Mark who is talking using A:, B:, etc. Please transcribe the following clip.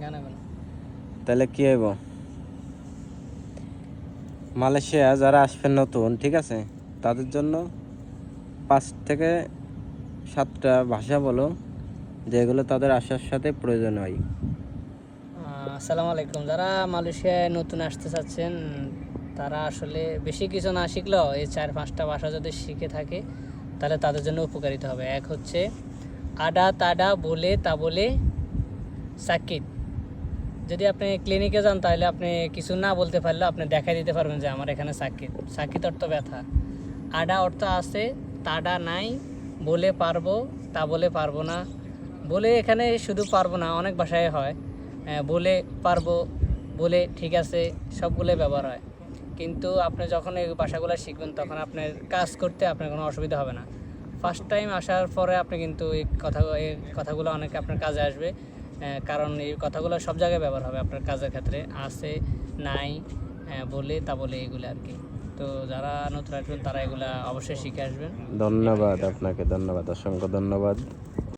A: গান হবে না।
B: তাহলে কি হইব? মালয়েশিয়া যারা আসবেন নতুন, ঠিক আছে, তাদের জন্য 5 থেকে 7টা ভাষা বলো যেগুলো তাদের আসার সাথে প্রয়োজন হয়।
A: আসসালামু আলাইকুম। যারা মালয়েশিয়ায় নতুন আসতে চাচ্ছেন তারা আসলে বেশি কিছু না শিখলেও এই 4-5টা ভাষা যদি শিখে থাকে তাহলে তাদের জন্য উপকারিত হবে। এক হচ্ছে আডা তাডা বলে তা বলে সাকিত। যদি আপনি ক্লিনিকে যান তাহলে আপনি কিছু না বলতে পারলে আপনি দেখাই দিতে পারবেন যে আমার এখানে সাকিত। সাকিত অর্থ ব্যথা, আডা অর্থ আছে, তাডা নাই, বলে পারবো তা বলে পারবো না। বলে এখানে শুধু পারবো না, অনেক ভাষায় হয়। বলে পারবো, বলে ঠিক আছে, সবগুলোই ব্যবহার হয়। কিন্তু আপনি যখন এই ভাষাগুলো শিখবেন তখন আপনার কাজ করতে আপনার কোনো অসুবিধা হবে না। ফার্স্ট টাইম আসার পরে আপনি কিন্তু এই কথাগুলো অনেক আপনার কাজে আসবে। কারণ এই কথাগুলো সব জায়গায় ব্যবহার হবে আপনার কাজের ক্ষেত্রে। আছে, নাই, বলে তা বলে, এগুলো আর কি। তো যারা নতুন আসবেন তারা এগুলা অবশ্যই শিখে আসবেন।
B: ধন্যবাদ আপনাকে, ধন্যবাদ, অসংখ্য ধন্যবাদ।